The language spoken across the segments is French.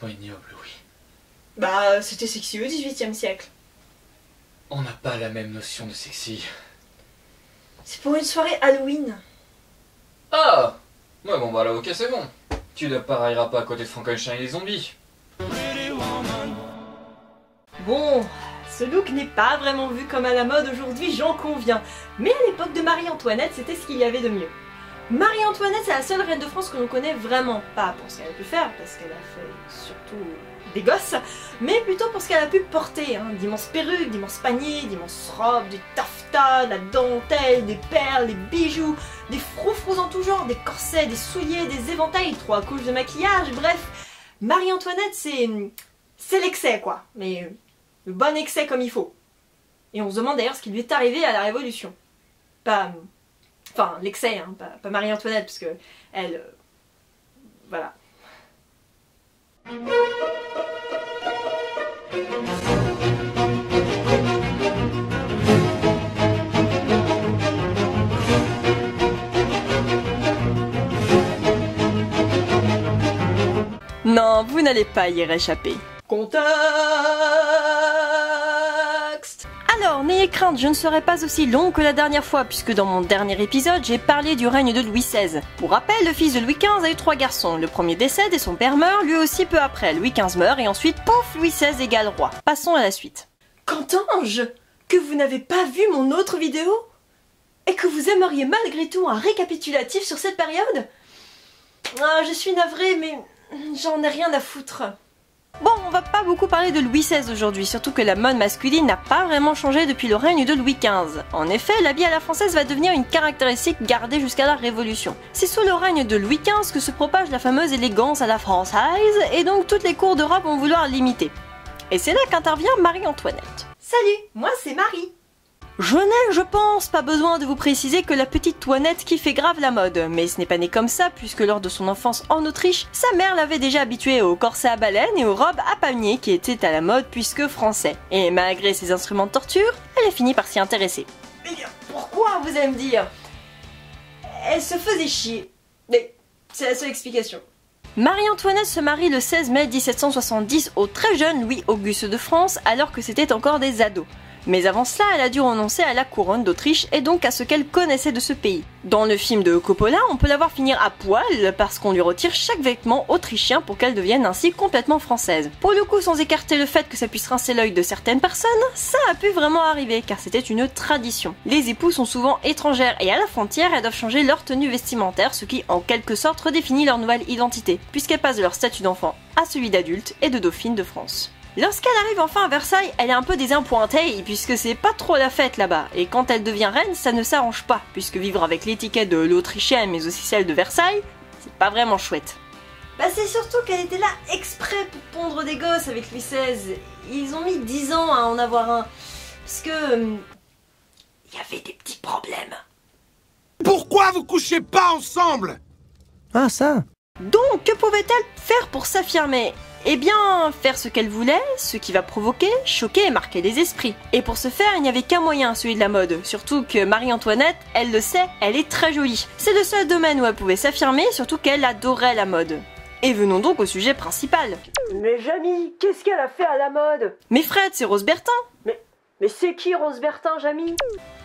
complètement ignoble, oui. Bah, c'était sexy au XVIIIe siècle. On n'a pas la même notion de sexy. C'est pour une soirée Halloween. Ah! Ouais, bon bah là, ok, c'est bon. Tu ne pareilleras pas à côté de Frankenstein et les zombies. Bon, ce look n'est pas vraiment vu comme à la mode aujourd'hui, j'en conviens. Mais à l'époque de Marie-Antoinette, c'était ce qu'il y avait de mieux. Marie-Antoinette, c'est la seule reine de France que l'on connaît vraiment. Pas pour ce qu'elle a pu faire, parce qu'elle a fait surtout des gosses, mais plutôt pour ce qu'elle a pu porter. D'immenses perruques, d'immenses paniers, d'immenses robes, du taffetas, de la dentelle, des perles, des bijoux, des froufrous en tout genre, des corsets, des souliers, des éventails, 3 couches de maquillage, bref. Marie-Antoinette, c'est l'excès, quoi. Mais le bon excès comme il faut. Et on se demande d'ailleurs ce qui lui est arrivé à la Révolution. Enfin, l'excès, pas Marie-Antoinette, parce que elle... voilà. Non, vous n'allez pas y échapper. Contexte. Alors, n'ayez crainte, je ne serai pas aussi long que la dernière fois, puisque dans mon dernier épisode, j'ai parlé du règne de Louis XVI. Pour rappel, le fils de Louis XV a eu 3 garçons. Le premier décède et son père meurt, lui aussi peu après. Louis XV meurt et ensuite, pouf, Louis XVI égale roi. Passons à la suite. Qu'entends-je? Que vous n'avez pas vu mon autre vidéo? Et que vous aimeriez malgré tout un récapitulatif sur cette période? Ah, je suis navrée, mais j'en ai rien à foutre. Bon, on va pas beaucoup parler de Louis XVI aujourd'hui, surtout que la mode masculine n'a pas vraiment changé depuis le règne de Louis XV. En effet, l'habit à la française va devenir une caractéristique gardée jusqu'à la Révolution. C'est sous le règne de Louis XV que se propage la fameuse élégance à la française, et donc toutes les cours d'Europe vont vouloir l'imiter. Et c'est là qu'intervient Marie-Antoinette. Salut, moi c'est Marie. Je n'ai, je pense, pas besoin de vous préciser que la petite Toinette qui fait grave la mode, mais ce n'est pas né comme ça puisque lors de son enfance en Autriche, sa mère l'avait déjà habituée aux corsets à baleine et aux robes à palmiers qui étaient à la mode puisque français. Et malgré ses instruments de torture, elle a fini par s'y intéresser. Mais pourquoi, vous allez me dire? Elle se faisait chier. Mais c'est la seule explication. Marie-Antoinette se marie le 16 mai 1770 au très jeune Louis-Auguste de France alors que c'était encore des ados. Mais avant cela, elle a dû renoncer à la couronne d'Autriche et donc à ce qu'elle connaissait de ce pays. Dans le film de Coppola, on peut la voir finir à poil parce qu'on lui retire chaque vêtement autrichien pour qu'elle devienne ainsi complètement française. Pour le coup, sans écarter le fait que ça puisse rincer l'œil de certaines personnes, ça a pu vraiment arriver car c'était une tradition. Les époux sont souvent étrangères et à la frontière, elles doivent changer leur tenue vestimentaire, ce qui en quelque sorte redéfinit leur nouvelle identité, puisqu'elles passent de leur statut d'enfant à celui d'adulte et de dauphine de France. Lorsqu'elle arrive enfin à Versailles, elle est un peu désappointée puisque c'est pas trop la fête là-bas. Et quand elle devient reine, ça ne s'arrange pas, puisque vivre avec l'étiquette de l'Autrichienne mais aussi celle de Versailles, c'est pas vraiment chouette. Bah c'est surtout qu'elle était là exprès pour pondre des gosses avec Louis XVI. Ils ont mis 10 ans à en avoir un. Parce que... il y avait des petits problèmes. Pourquoi vous couchez pas ensemble? Ah ça. Donc, que pouvait-elle faire pour s'affirmer? Eh bien, faire ce qu'elle voulait, ce qui va provoquer, choquer et marquer les esprits. Et pour ce faire, il n'y avait qu'un moyen, celui de la mode. Surtout que Marie-Antoinette, elle le sait, elle est très jolie. C'est le seul domaine où elle pouvait s'affirmer, surtout qu'elle adorait la mode. Et venons donc au sujet principal. Mais Jamie, qu'est-ce qu'elle a fait à la mode? Mais Fred, c'est Rose Bertin. Mais c'est qui Rose Bertin, Jamie?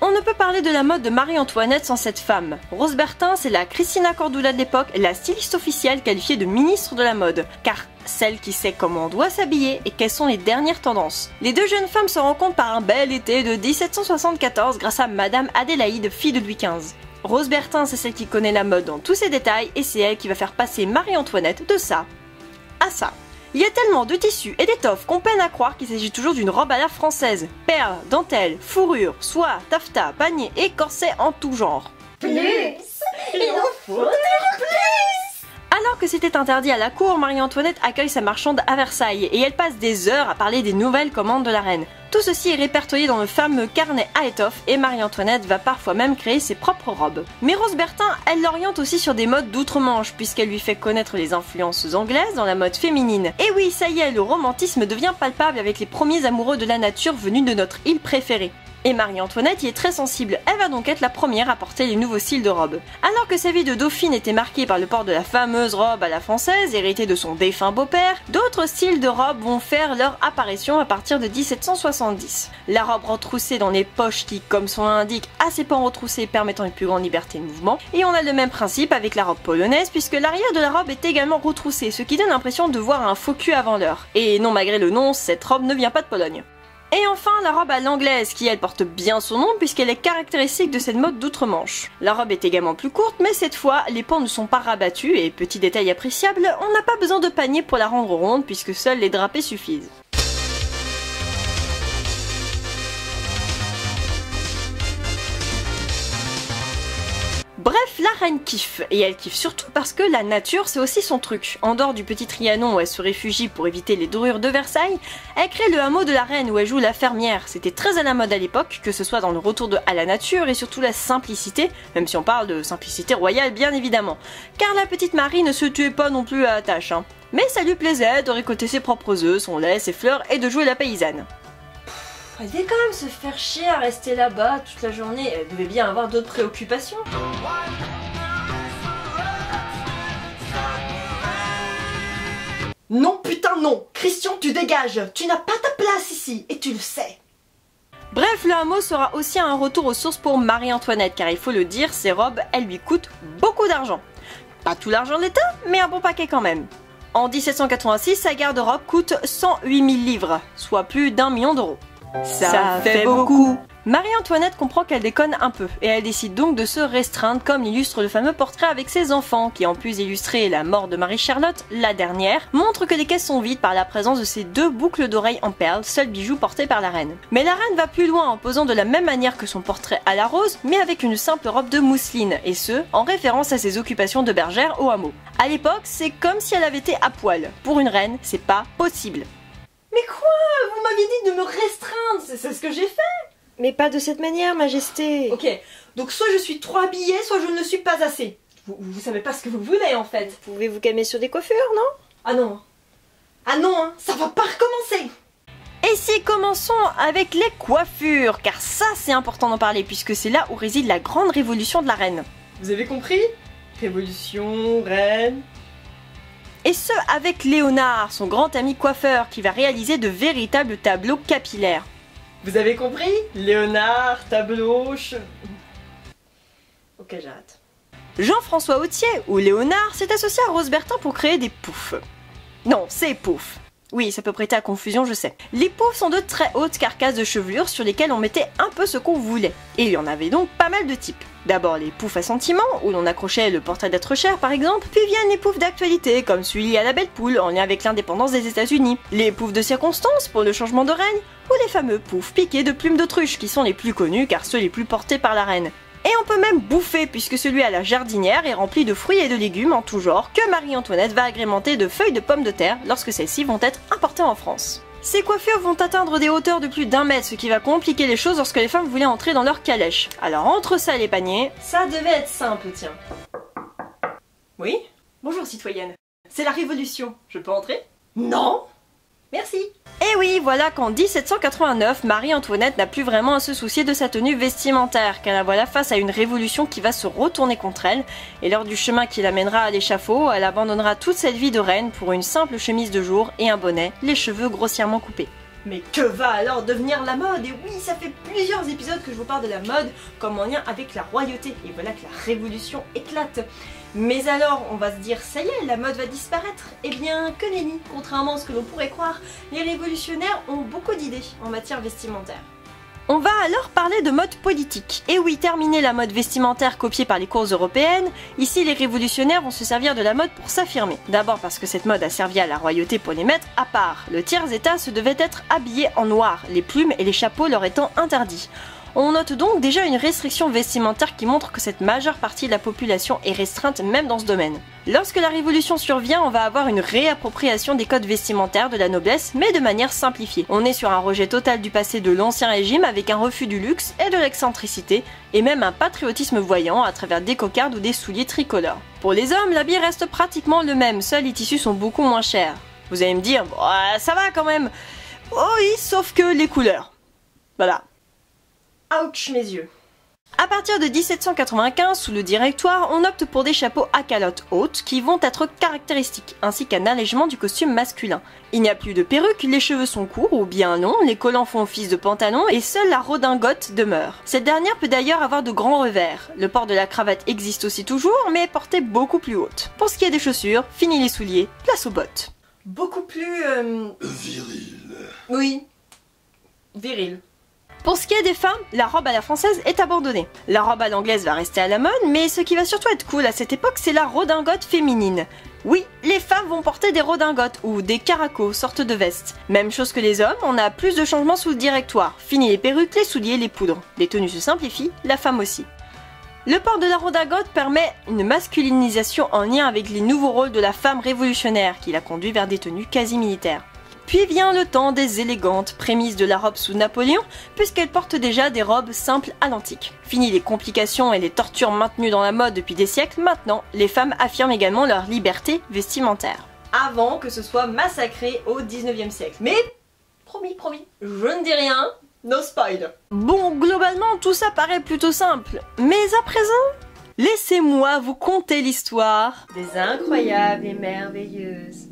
On ne peut parler de la mode de Marie-Antoinette sans cette femme. Rose Bertin, c'est la Cristina Cordula de l'époque, la styliste officielle qualifiée de ministre de la mode, car celle qui sait comment on doit s'habiller et quelles sont les dernières tendances. Les deux jeunes femmes se rencontrent par un bel été de 1774 grâce à Madame Adélaïde, fille de Louis XV. Rose Bertin, c'est celle qui connaît la mode dans tous ses détails et c'est elle qui va faire passer Marie-Antoinette de ça à ça. Il y a tellement de tissus et d'étoffes qu'on peine à croire qu'il s'agit toujours d'une robe à la française. Perles, dentelles, fourrure, soie, taffetas, paniers et corsets en tout genre. Plus! Il en faut plus! Alors que c'était interdit à la cour, Marie-Antoinette accueille sa marchande à Versailles et elle passe des heures à parler des nouvelles commandes de la reine. Tout ceci est répertorié dans le fameux carnet à étoffes et Marie-Antoinette va parfois même créer ses propres robes. Mais Rose Bertin, elle l'oriente aussi sur des modes d'outre-Manche puisqu'elle lui fait connaître les influences anglaises dans la mode féminine. Et oui, ça y est, le romantisme devient palpable avec les premiers amoureux de la nature venus de notre île préférée. Et Marie-Antoinette y est très sensible, elle va donc être la première à porter les nouveaux styles de robe. Alors que sa vie de dauphine était marquée par le port de la fameuse robe à la française, héritée de son défunt beau-père, d'autres styles de robe vont faire leur apparition à partir de 1770. La robe retroussée dans les poches qui, comme son nom l'indique, a ses pans retroussés permettant une plus grande liberté de mouvement, et on a le même principe avec la robe polonaise puisque l'arrière de la robe est également retroussé, ce qui donne l'impression de voir un faux cul avant l'heure. Et non, malgré le nom, cette robe ne vient pas de Pologne. Et enfin, la robe à l'anglaise, qui elle porte bien son nom puisqu'elle est caractéristique de cette mode d'outre-Manche. La robe est également plus courte, mais cette fois, les pans ne sont pas rabattus et petit détail appréciable, on n'a pas besoin de panier pour la rendre ronde puisque seuls les drapés suffisent. Bref, la reine kiffe, et elle kiffe surtout parce que la nature c'est aussi son truc. En dehors du petit Trianon où elle se réfugie pour éviter les dorures de Versailles, elle crée le hameau de la reine où elle joue la fermière. C'était très à la mode à l'époque, que ce soit dans le retour à la nature et surtout la simplicité, même si on parle de simplicité royale bien évidemment. Car la petite Marie ne se tuait pas non plus à la tâche, hein. Mais ça lui plaisait de récolter ses propres œufs, son lait, ses fleurs et de jouer la paysanne. Elle devait quand même se faire chier à rester là-bas toute la journée, elle devait bien avoir d'autres préoccupations. Non putain non, Christian tu dégages, tu n'as pas ta place ici, et tu le sais. Bref, le hameau sera aussi un retour aux sources pour Marie-Antoinette, car il faut le dire, ses robes, elles lui coûtent beaucoup d'argent. Pas tout l'argent de l'État, mais un bon paquet quand même. En 1786, sa garde-robe coûte 108 000 livres, soit plus d'1 million d'euros. Ça fait beaucoup. Marie-Antoinette comprend qu'elle déconne un peu, et elle décide donc de se restreindre comme l'illustre le fameux portrait avec ses enfants, qui en plus d'illustrer la mort de Marie-Charlotte, la dernière, montre que les caisses sont vides par la présence de ces 2 boucles d'oreilles en perles, seul bijou porté par la reine. Mais la reine va plus loin en posant de la même manière que son portrait à la rose, mais avec une simple robe de mousseline, et ce, en référence à ses occupations de bergère au hameau. À l'époque, c'est comme si elle avait été à poil. Pour une reine, c'est pas possible. Mais quoi? Vous m'aviez dit de me restreindre, c'est ce que j'ai fait. Mais pas de cette manière, Majesté. Ok, donc soit je suis trop habillée, soit je ne le suis pas assez. Vous savez pas ce que vous voulez en fait. Vous pouvez vous calmer sur des coiffures, non? Ah non. Ah non, hein, ça va pas recommencer. Et si commençons avec les coiffures, car ça c'est important d'en parler puisque c'est là où réside la grande révolution de la reine. Vous avez compris? Révolution, reine... Et ce, avec Léonard, son grand ami coiffeur, qui va réaliser de véritables tableaux capillaires. Vous avez compris? Léonard, tableau, Ok, j'arrête. Jean-François Autier, ou Léonard, s'est associé à Rose Bertin pour créer des poufs. Non, c'est poufs. Oui, ça peut prêter à confusion, je sais. Les poufs sont de très hautes carcasses de chevelure sur lesquelles on mettait un peu ce qu'on voulait. Et il y en avait donc pas mal de types. D'abord les poufs à sentiments, où l'on accrochait le portrait d'être cher par exemple, puis viennent les poufs d'actualité, comme celui à la Belle Poule, en lien avec l'indépendance des États-Unis, les poufs de circonstance, pour le changement de règne, ou les fameux poufs piqués de plumes d'autruche, qui sont les plus connus car ceux les plus portés par la reine. Et on peut même bouffer, puisque celui à la jardinière est rempli de fruits et de légumes en tout genre, que Marie-Antoinette va agrémenter de feuilles de pommes de terre lorsque celles-ci vont être importées en France. Ces coiffures vont atteindre des hauteurs de plus d'1 mètre, ce qui va compliquer les choses lorsque les femmes voulaient entrer dans leur calèche. Alors entre ça et les paniers, ça devait être simple, tiens. Oui? Bonjour citoyenne. C'est la révolution. Je peux entrer? Non? Merci. Et oui, voilà qu'en 1789, Marie-Antoinette n'a plus vraiment à se soucier de sa tenue vestimentaire, car la voilà face à une révolution qui va se retourner contre elle, et lors du chemin qui l'amènera à l'échafaud, elle abandonnera toute cette vie de reine pour une simple chemise de jour et un bonnet, les cheveux grossièrement coupés. Mais que va alors devenir la mode? Et oui, ça fait plusieurs épisodes que je vous parle de la mode comme en lien avec la royauté, et voilà que la révolution éclate. Mais alors, on va se dire, ça y est, la mode va disparaître. Eh bien, que nenni, contrairement à ce que l'on pourrait croire, les révolutionnaires ont beaucoup d'idées en matière vestimentaire. On va alors parler de mode politique. Et oui, terminer la mode vestimentaire copiée par les cours européennes, ici les révolutionnaires vont se servir de la mode pour s'affirmer. D'abord parce que cette mode a servi à la royauté pour les mettre à part. Le tiers-état se devait être habillé en noir, les plumes et les chapeaux leur étant interdits. On note donc déjà une restriction vestimentaire qui montre que cette majeure partie de la population est restreinte même dans ce domaine. Lorsque la révolution survient, on va avoir une réappropriation des codes vestimentaires de la noblesse, mais de manière simplifiée. On est sur un rejet total du passé de l'ancien régime avec un refus du luxe et de l'excentricité, et même un patriotisme voyant à travers des cocardes ou des souliers tricolores. Pour les hommes, l'habit reste pratiquement le même, seuls les tissus sont beaucoup moins chers. Vous allez me dire, ça va quand même. Oh oui, sauf que les couleurs. Voilà. Ouch mes yeux. À partir de 1795, sous le Directoire, on opte pour des chapeaux à calotte haute qui vont être caractéristiques, ainsi qu'un allègement du costume masculin. Il n'y a plus de perruque, les cheveux sont courts ou bien longs, les collants font office de pantalon et seule la redingote demeure. Cette dernière peut d'ailleurs avoir de grands revers. Le port de la cravate existe aussi toujours, mais est porté beaucoup plus haute. Pour ce qui est des chaussures, fini les souliers, place aux bottes. Beaucoup plus... Viril. Oui. Viril. Pour ce qui est des femmes, la robe à la française est abandonnée. La robe à l'anglaise va rester à la mode, mais ce qui va surtout être cool à cette époque, c'est la redingote féminine. Oui, les femmes vont porter des redingotes ou des caracos, sorte de vestes. Même chose que les hommes, on a plus de changements sous le Directoire. Fini les perruques, les souliers, les poudres. Les tenues se simplifient, la femme aussi. Le port de la redingote permet une masculinisation en lien avec les nouveaux rôles de la femme révolutionnaire qui la conduit vers des tenues quasi militaires. Puis vient le temps des élégantes, prémices de la robe sous Napoléon, puisqu'elle porte déjà des robes simples à l'antique. Fini les complications et les tortures maintenues dans la mode depuis des siècles, maintenant, les femmes affirment également leur liberté vestimentaire. Avant que ce soit massacré au 19e siècle. Mais, promis, je ne dis rien, no spoil. Bon, globalement, tout ça paraît plutôt simple, mais à présent, laissez-moi vous conter l'histoire Des incroyables et merveilleuses.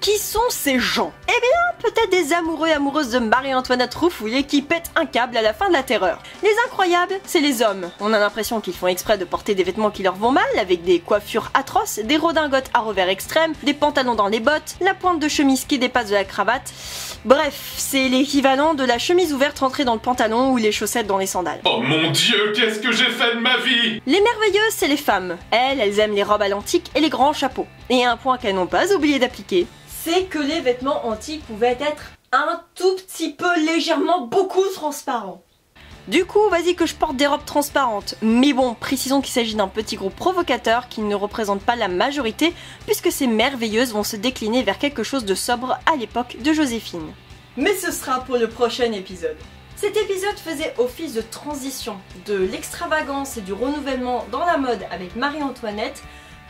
Qui sont ces gens? Eh bien, peut-être des amoureux et amoureuses de Marie-Antoinette Rouffouillet qui pètent un câble à la fin de la Terreur. Les incroyables, c'est les hommes. On a l'impression qu'ils font exprès de porter des vêtements qui leur vont mal, avec des coiffures atroces, des redingotes à revers extrêmes, des pantalons dans les bottes, la pointe de chemise qui dépasse de la cravate. Bref, c'est l'équivalent de la chemise ouverte rentrée dans le pantalon ou les chaussettes dans les sandales. Oh mon Dieu, qu'est-ce que j'ai fait de ma vie? Les merveilleuses, c'est les femmes. Elles aiment les robes à l'antique et les grands chapeaux. Et un point qu'elles n'ont pas oublié d'appliquer, c'est que les vêtements antiques pouvaient être un tout petit peu, légèrement, beaucoup transparents. Du coup, vas-y que je porte des robes transparentes. Mais bon, précisons qu'il s'agit d'un petit groupe provocateur qui ne représente pas la majorité, puisque ces merveilleuses vont se décliner vers quelque chose de sobre à l'époque de Joséphine. Mais ce sera pour le prochain épisode. Cet épisode faisait office de transition, de l'extravagance et du renouvellement dans la mode avec Marie-Antoinette,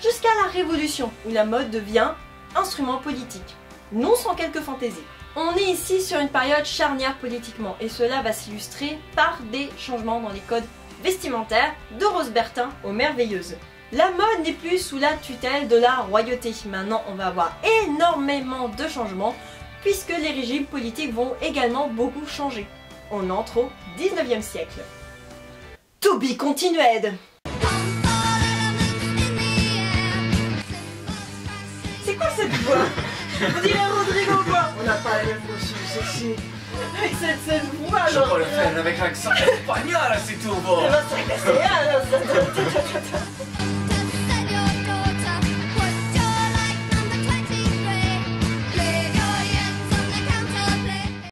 jusqu'à la Révolution, où la mode devient instrument politique, non sans quelques fantaisies. On est ici sur une période charnière politiquement, et cela va s'illustrer par des changements dans les codes vestimentaires de Rose Bertin aux merveilleuses. La mode n'est plus sous la tutelle de la royauté. Maintenant, on va avoir énormément de changements, puisque les régimes politiques vont également beaucoup changer. On entre au 19e siècle. To be continued! C'est quoi cette voix? On dirait Rodrigo quoi? On n'a pas la même voix sexy. Avec cette voix Je peux le faire avec l'accent espagnol, c'est tout bon. C'est